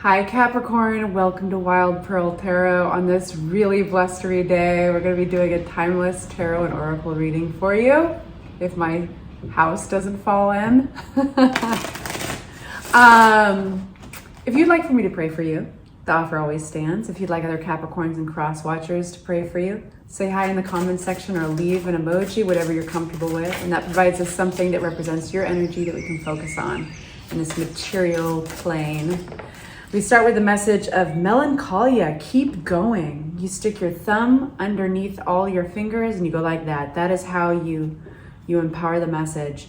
Hi Capricorn, welcome to Wild Pearl Tarot. On this really blustery day, we're going to be doing a timeless tarot and oracle reading for you, if my house doesn't fall in. If you'd like for me to pray for you, the offer always stands. If you'd like other Capricorns and cross watchers to pray for you, say hi in the comment section or leave an emoji, whatever you're comfortable with, and that provides us something that represents your energy that we can focus on in this material plane. We start with the message of melancholia. Keep going. You stick your thumb underneath all your fingers and you go like that. That is how you empower the message.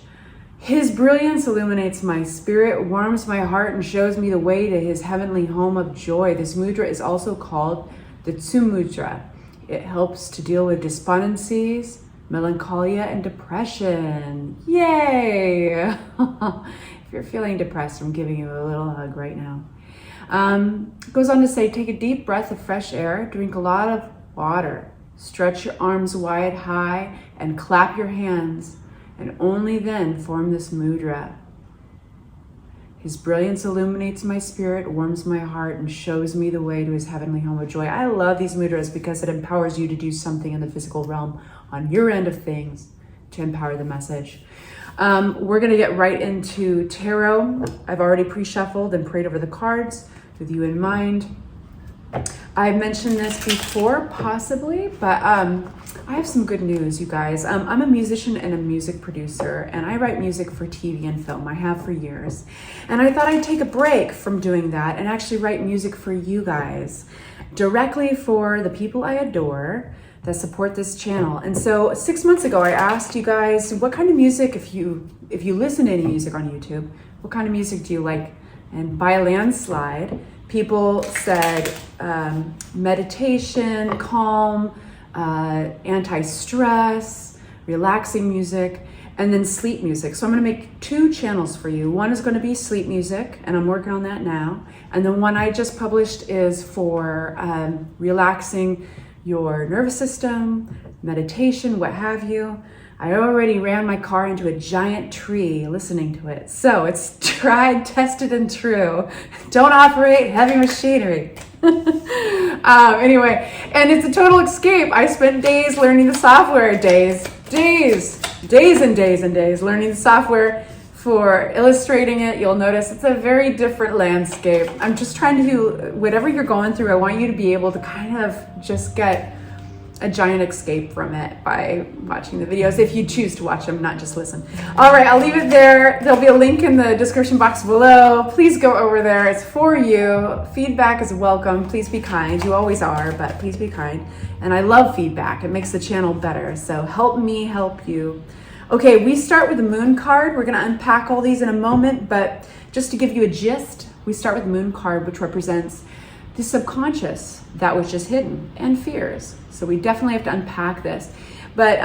His brilliance illuminates my spirit, warms my heart, and shows me the way to his heavenly home of joy. This mudra is also called the Tsu mudra. It helps to deal with despondencies, melancholia, and depression. Yay! If you're feeling depressed, I'm giving you a little hug right now. Goes on to say, take a deep breath of fresh air, drink a lot of water, stretch your arms wide high, and clap your hands, and only then form this mudra. His brilliance illuminates my spirit, warms my heart, and shows me the way to his heavenly home of joy. I love these mudras because it empowers you to do something in the physical realm on your end of things to empower the message. We're going to get right into tarot. I've already pre-shuffled and prayed over the cards with you in mind. I've mentioned this before, possibly, but I have some good news, you guys. I'm a musician and a music producer, and I write music for TV and film. I have for years. And I thought I'd take a break from doing that and actually write music for you guys, directly for the people I adore that support this channel. And so 6 months ago, I asked you guys, what kind of music, if you listen to any music on YouTube, what kind of music do you like? And by a landslide, people said meditation, calm, anti-stress, relaxing music, and then sleep music. So I'm gonna make 2 channels for you. One is gonna be sleep music, and I'm working on that now. And the one I just published is for relaxing your nervous system, meditation, what have you. I already ran my car into a giant tree listening to it. So it's tried, tested, and true. Don't operate heavy machinery. Anyway, and it's a total escape. I spent days learning the software, days and days learning the software for illustrating it. You'll notice it's a very different landscape. I'm just trying to do whatever you're going through. I want you to be able to kind of just get a giant escape from it by watching the videos, if you choose to watch them, not just listen. All right, I'll leave it there. There'll be a link in the description box below. Please go over there. It's for you. Feedback is welcome. Please be kind. You always are, but please be kind. And I love feedback. It makes the channel better. So help me help you. Okay, we start with the moon card. We're gonna unpack all these in a moment, but just to give you a gist, we start with the moon card, which represents the subconscious, that was just hidden, and fears. So we definitely have to unpack this. But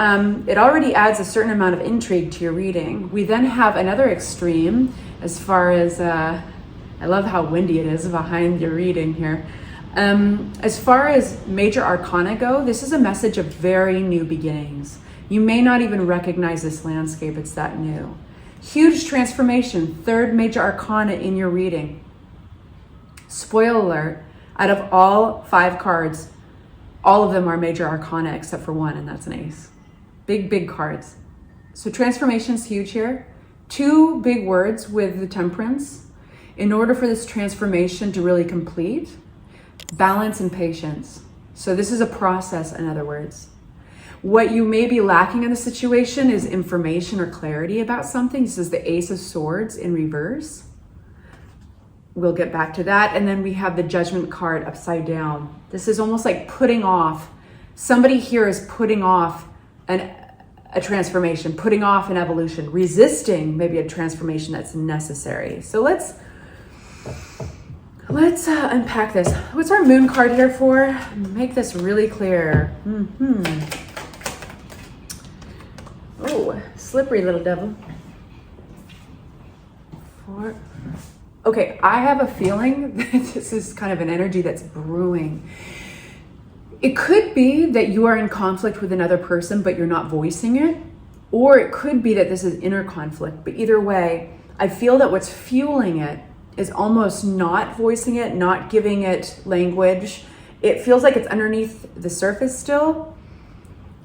it already adds a certain amount of intrigue to your reading. We then have another extreme as far as, I love how windy it is behind your reading here. As far as major arcana go, this is a message of very new beginnings. You may not even recognize this landscape, it's that new. Huge transformation, 3rd major arcana in your reading. Spoiler alert, out of all 5 cards, all of them are major arcana except for 1, and that's an ace. Big cards. So transformation's huge here. 2 big words with the temperance. In order for this transformation to really complete, balance and patience. So this is a process, in other words. What you may be lacking in the situation is information or clarity about something. This is the Ace of Swords in reverse. We'll get back to that. And then we have the Judgment card upside down. This is almost like putting off. Somebody here is putting off a transformation, putting off an evolution, resisting maybe a transformation that's necessary. So let's unpack this. What's our moon card here for? Make this really clear. Oh, slippery little devil. 4. Okay, I have a feeling that this is kind of an energy that's brewing. It could be that you are in conflict with another person, but you're not voicing it. Or it could be that this is inner conflict. But either way, I feel that what's fueling it is almost not voicing it, not giving it language. It feels like it's underneath the surface still.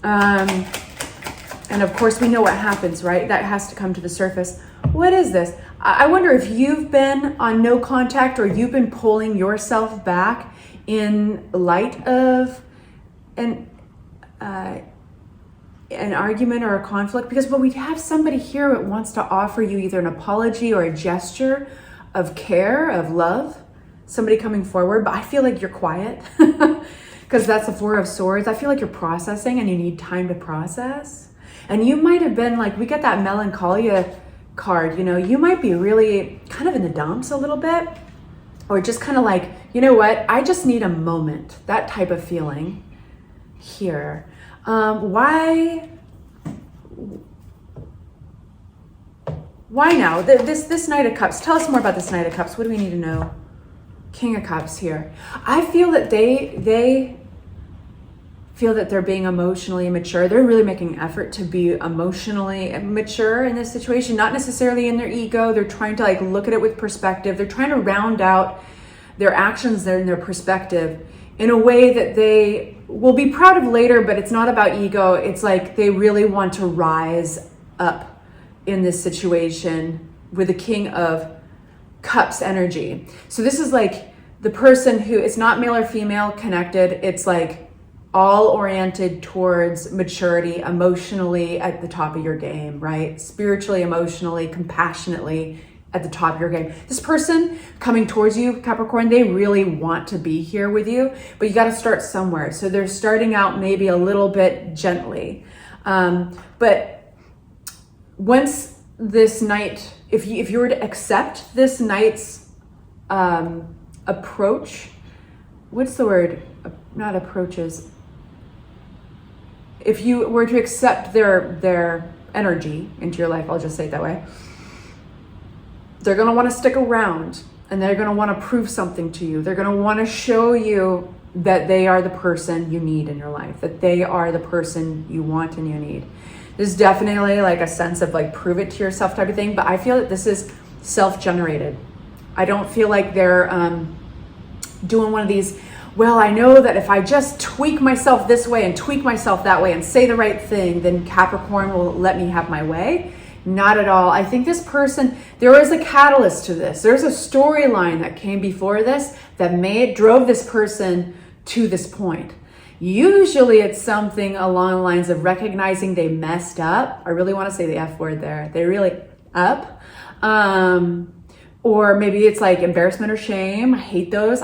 And of course we know what happens, right? That has to come to the surface. What is this? I wonder if you've been on no contact, or you've been pulling yourself back in light of an argument or a conflict, because when we have somebody here that wants to offer you either an apology or a gesture of care, of love, somebody coming forward, but I feel like you're quiet because that's the Four of Swords. I feel like you're processing and you need time to process. And you might have been like, we get that melancholy card, you know, you might be really kind of in the dumps a little bit, or just kind of like, you know what, I just need a moment, that type of feeling here. Why now? This Knight of Cups. Tell us more about this Knight of Cups. What do we need to know? King of Cups here. I feel that they feel that they're being emotionally mature. They're really making an effort to be emotionally mature in this situation, not necessarily in their ego. They're trying to like look at it with perspective. They're trying to round out their actions there in their perspective in a way that they will be proud of later, but it's not about ego. It's like they really want to rise up in this situation with the King of Cups energy. So this is like the person who, it's not male or female connected. It's like all oriented towards maturity, emotionally at the top of your game, right? Spiritually, emotionally, compassionately at the top of your game. This person coming towards you, Capricorn, they really want to be here with you, but you got to start somewhere. So they're starting out maybe a little bit gently. But once this Knight, if you were to accept this Knight's approach, what's the word? Not approaches. If you were to accept their energy into your life, I'll just say it that way, they're going to want to stick around, and they're going to want to prove something to you. They're going to want to show you that they are the person you need in your life, that they are the person you want and you need. There's definitely like a sense of like prove it to yourself type of thing, but I feel that this is self-generated. I don't feel like they're doing one of these, well, I know that if I just tweak myself this way and tweak myself that way and say the right thing, then Capricorn will let me have my way. Not at all. I think this person, there is a catalyst to this. There's a storyline that came before this that drove this person to this point. Usually it's something along the lines of recognizing they messed up. I really want to say the F word there. They really up. Or maybe it's like embarrassment or shame. I hate those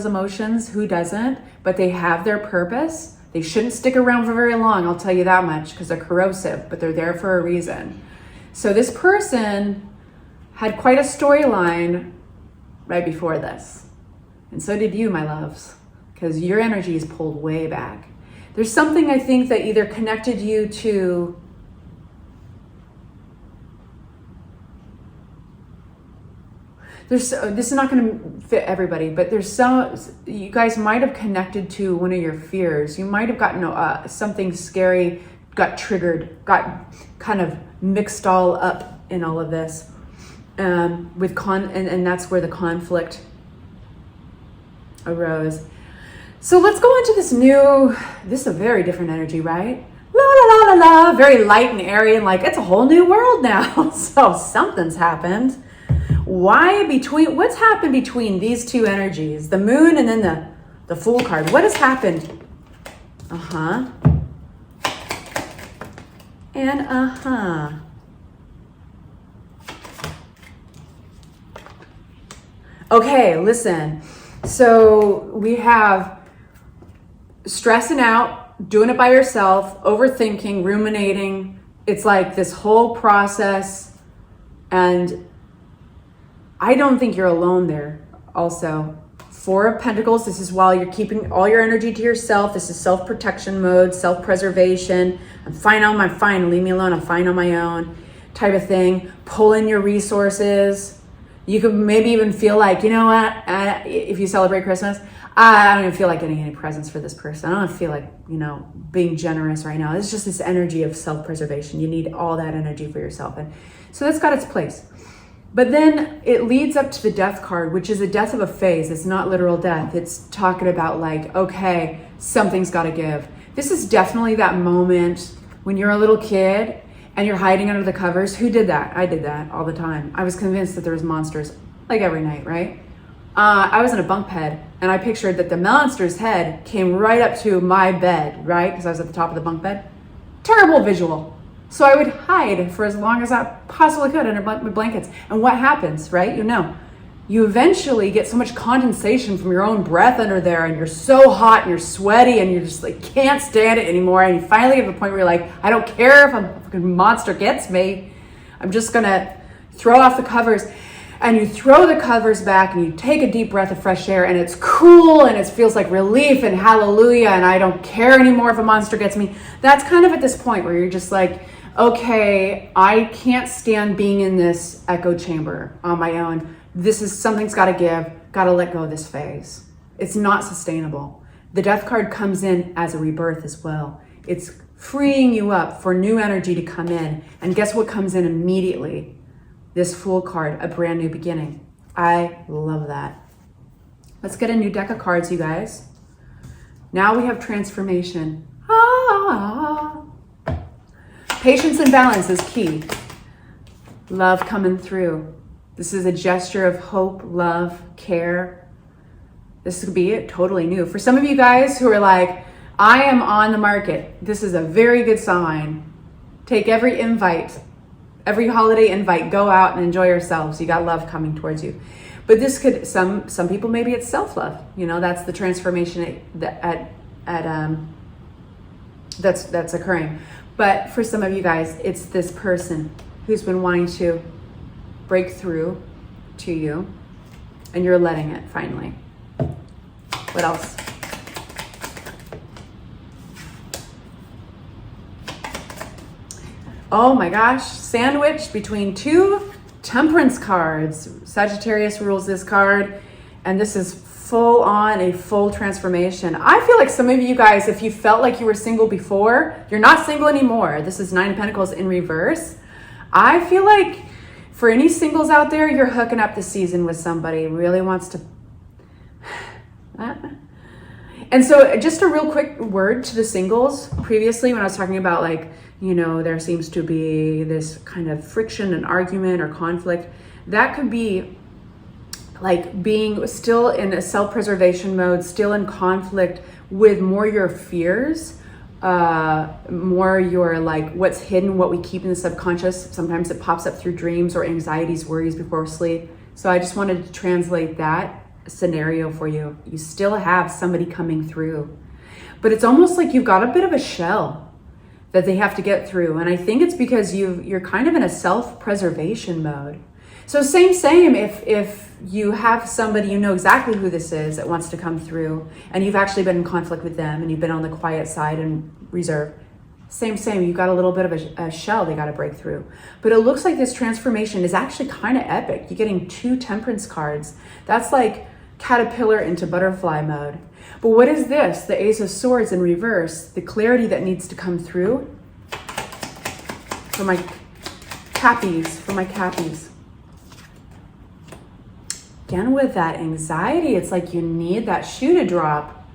emotions. Who doesn't? But they have their purpose. They shouldn't stick around for very long, I'll tell you that much, because they're corrosive, but they're there for a reason. So this person had quite a storyline right before this. And so did you, my loves, because your energy is pulled way back. There's something I think that either connected you to this is not going to fit everybody, but you guys might have connected to one of your fears. You might have gotten something scary, got triggered, got kind of mixed all up in all of this, and that's where the conflict arose. So let's go into this is a very different energy, right? La la la la la, very light and airy, and like it's a whole new world now. So something's happened. What's happened between these two energies, the Moon and then the Fool card? What has happened? And okay, listen. So we have stressing out, doing it by yourself, overthinking, ruminating. It's like this whole process, and I don't think you're alone there. Also, Four of Pentacles, this is while you're keeping all your energy to yourself. This is self-protection mode, self-preservation. I'm fine, leave me alone, I'm fine on my own type of thing. Pull in your resources. You could maybe even feel like, you know what, if you celebrate Christmas, I don't even feel like getting any presents for this person. I don't feel like, being generous right now. It's just this energy of self-preservation. You need all that energy for yourself. And so that's got its place. But then it leads up to the death card, which is a death of a phase. It's not literal death. It's talking about like, okay, something's got to give. This is definitely that moment when you're a little kid and you're hiding under the covers. Who did that? I did that all the time. I was convinced that there was monsters like every night, right? I was in a bunk bed and I pictured that the monster's head came right up to my bed, right? Because I was at the top of the bunk bed. Terrible visual. So I would hide for as long as I possibly could under my blankets. And what happens, right? You know, you eventually get so much condensation from your own breath under there and you're so hot and you're sweaty and you're just like, can't stand it anymore. And you finally get to the point where you're like, I don't care if a fucking monster gets me. I'm just gonna throw off the covers. And you throw the covers back and you take a deep breath of fresh air and it's cool and it feels like relief and hallelujah and I don't care anymore if a monster gets me. That's kind of at this point where you're just like, okay, I can't stand being in this echo chamber on my own. This is, something's got to give, got to let go of this phase. It's not sustainable. The death card comes in as a rebirth as well. It's freeing you up for new energy to come in. And guess what comes in immediately? This Fool card, a brand new beginning. I love that. Let's get a new deck of cards, you guys. Now we have transformation. Patience and balance is key. Love coming through. This is a gesture of hope, love, care. This could be it, totally new. For some of you guys who are like, I am on the market, this is a very good sign. Take every invite, every holiday invite, go out and enjoy yourselves. You got love coming towards you. But this could, some people, maybe it's self-love. You know, that's the transformation that's occurring. But for some of you guys, it's this person who's been wanting to break through to you and you're letting it finally. What else? Oh my gosh, sandwiched between two temperance cards. Sagittarius rules this card, and this is full on a full transformation. I feel like some of you guys, if you felt like you were single before, you're not single anymore. This is Nine of Pentacles in reverse. I feel like for any singles out there, you're hooking up this season with somebody who really wants to. And so just a real quick word to the singles. Previously, when I was talking about like, you know, there seems to be this kind of friction and argument or conflict, that could be like being still in a self-preservation mode, still in conflict with more your fears, more your like what's hidden, what we keep in the subconscious. Sometimes it pops up through dreams or anxieties, worries before sleep. So I just wanted to translate that scenario for you. You still have somebody coming through, but it's almost like you've got a bit of a shell that they have to get through. And I think it's because you're kind of in a self-preservation mode. So same, if you have somebody, you know exactly who this is that wants to come through and you've actually been in conflict with them and you've been on the quiet side and reserve. Same, you've got a little bit of a shell they got to break through. But it looks like this transformation is actually kind of epic. You're getting two temperance cards. That's like caterpillar into butterfly mode. But what is this? The Ace of Swords in reverse, the clarity that needs to come through for my cappies. Again, with that anxiety, it's like you need that shoe to drop.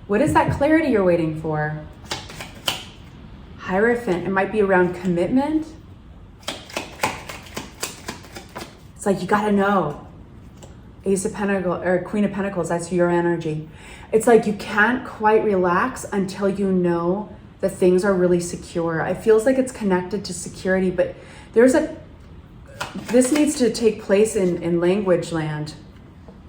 What is that clarity you're waiting for? Hierophant, it might be around commitment. It's like you gotta know. Ace of Pentacles or Queen of Pentacles, that's your energy. It's like you can't quite relax until you know that things are really secure. It feels like it's connected to security, but this needs to take place in language land,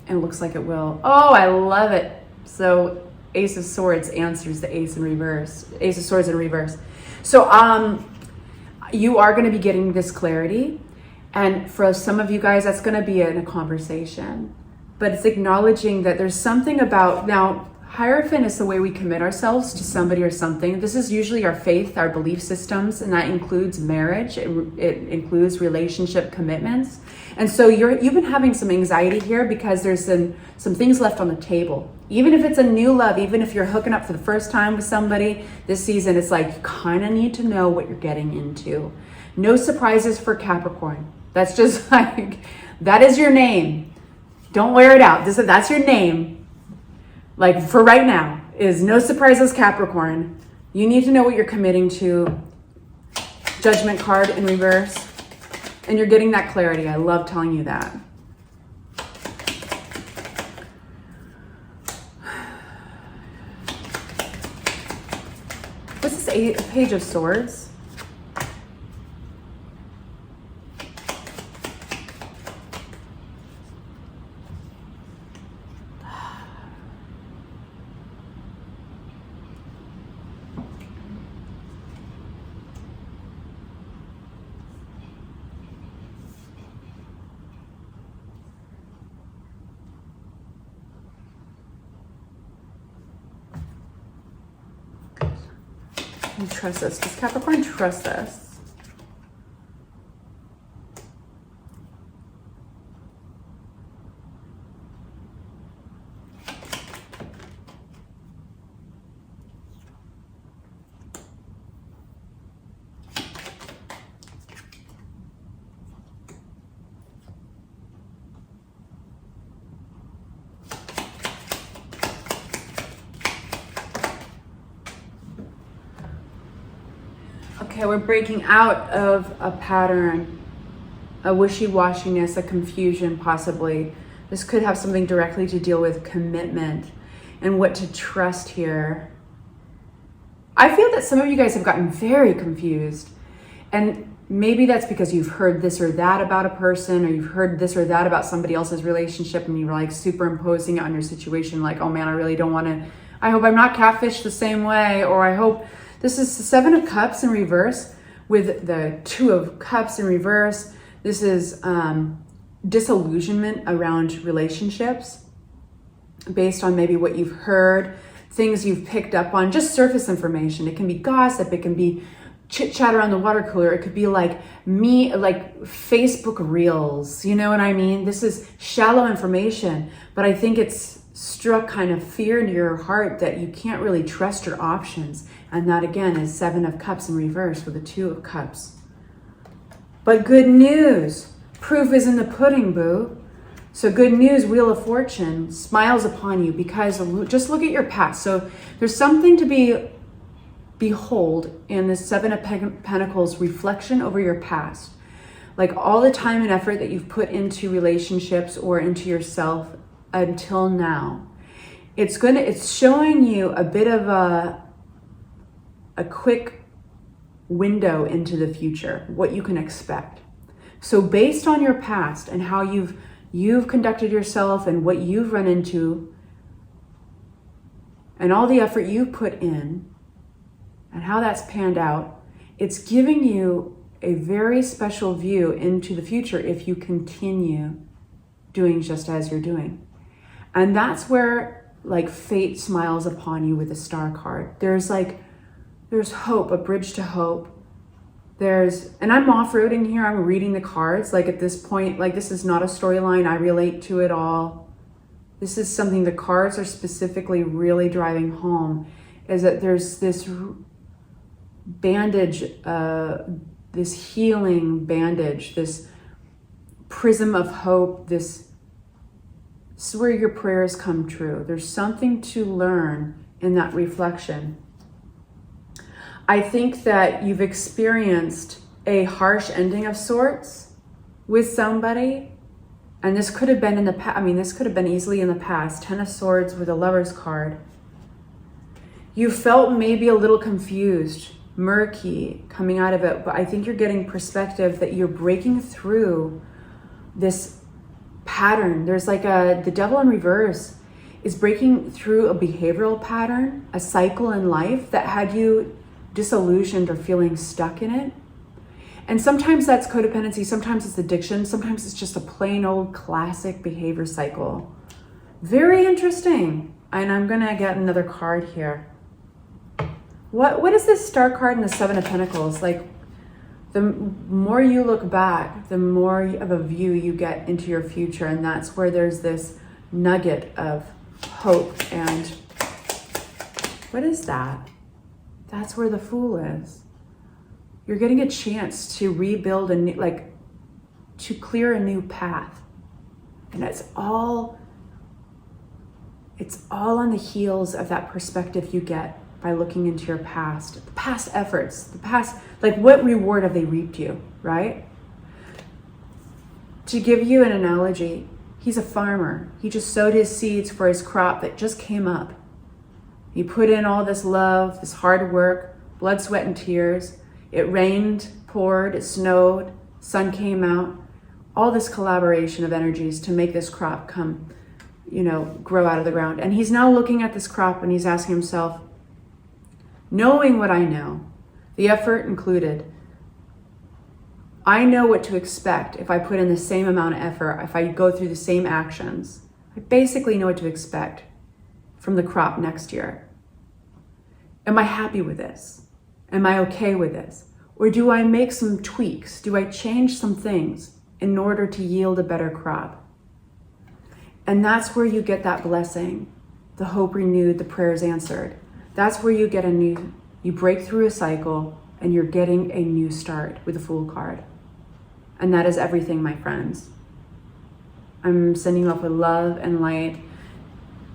and it looks like it will. Oh, I love it. So Ace of Swords answers the Ace in reverse. Ace of Swords in reverse. So you are going to be getting this clarity, and for some of you guys, that's going to be in a conversation. But it's acknowledging that there's something about now. Hierophant is the way we commit ourselves to somebody or something. This is usually our faith, our belief systems, and that includes marriage. It includes relationship commitments. And so you've been having some anxiety here because there's some things left on the table. Even if it's a new love, even if you're hooking up for the first time with somebody this season, it's like you kind of need to know what you're getting into. No surprises for Capricorn. That's just like, that is your name. Don't wear it out. That's your name. Like for right now is no surprises, Capricorn. You need to know what you're committing to. Judgment card in reverse. And you're getting that clarity. I love telling you that. What's this Page of Swords? You trust us. Does Capricorn trust us? Okay, we're breaking out of a pattern, a wishy-washiness, a confusion possibly. This could have something directly to deal with commitment and what to trust here. I feel that some of you guys have gotten very confused, and maybe that's because you've heard this or that about a person, or you've heard this or that about somebody else's relationship, and you're like superimposing it on your situation, like, oh man, I really don't want to, I hope I'm not catfished the same way, or I hope. This is the Seven of Cups in reverse with the Two of Cups in reverse. This is disillusionment around relationships based on maybe what you've heard, things you've picked up on, just surface information. It can be gossip, it can be chit chat around the water cooler, it could be like Facebook reels, you know what I mean? This is shallow information, but I think it's struck kind of fear into your heart that you can't really trust your options. And that again is Seven of Cups in reverse with the Two of Cups. But good news, proof is in the pudding, boo. So good news, Wheel of Fortune smiles upon you because just look at your past. So there's something to behold in the Seven of Pentacles reflection over your past. Like all the time and effort that you've put into relationships or into yourself until now. It's showing you a bit of a quick window into the future, what you can expect. So based on your past and how you've conducted yourself and what you've run into and all the effort you've put in and how that's panned out, it's giving you a very special view into the future if you continue doing just as you're doing. And that's where like fate smiles upon you with the Star card. There's hope, a bridge to hope. And I'm off-roading here, I'm reading the cards. Like at this point, like this is not a storyline, I relate to it all. This is something the cards are specifically really driving home, is that there's this bandage, this healing bandage, this prism of hope, this is where your prayers come true. There's something to learn in that reflection. I think that you've experienced a harsh ending of sorts with somebody, and this could have been in the past. I mean, this could have been easily in the past. Ten of Swords with a Lover's card. You felt maybe a little confused, murky coming out of it, but I think you're getting perspective that you're breaking through this pattern. There's like the Devil in reverse is breaking through a behavioral pattern, a cycle in life that had you disillusioned or feeling stuck in it. And sometimes that's codependency, sometimes it's addiction, sometimes it's just a plain old classic behavior cycle. Very interesting. And I'm gonna get another card here. What is this Star card in the Seven of Pentacles? Like, the more you look back, the more of a view you get into your future, and that's where there's this nugget of hope. And what is that? That's where the Fool is. You're getting a chance to rebuild a new, like to clear a new path. And it's all on the heels of that perspective you get by looking into your past, the past efforts, the past, like what reward have they reaped you, right? To give you an analogy, he's a farmer. He just sowed his seeds for his crop that just came up. He put in all this love, this hard work, blood, sweat, and tears. It rained, poured, it snowed, sun came out, all this collaboration of energies to make this crop come, grow out of the ground. And he's now looking at this crop and he's asking himself, knowing what I know, the effort included, I know what to expect if I put in the same amount of effort, if I go through the same actions. I basically know what to expect from the crop next year. Am I happy with this? Am I okay with this? Or do I make some tweaks? Do I change some things in order to yield a better crop? And that's where you get that blessing, the hope renewed, the prayers answered. That's where you get you break through a cycle and you're getting a new start with the Fool card. And that is everything, my friends. I'm sending you off with love and light.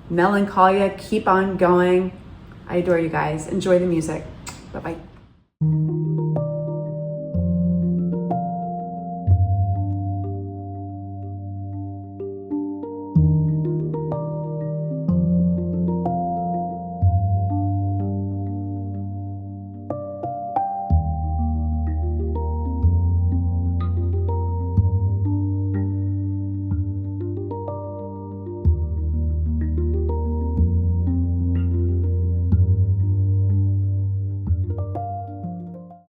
Melancholia, keep on going. I adore you guys. Enjoy the music. Bye-bye.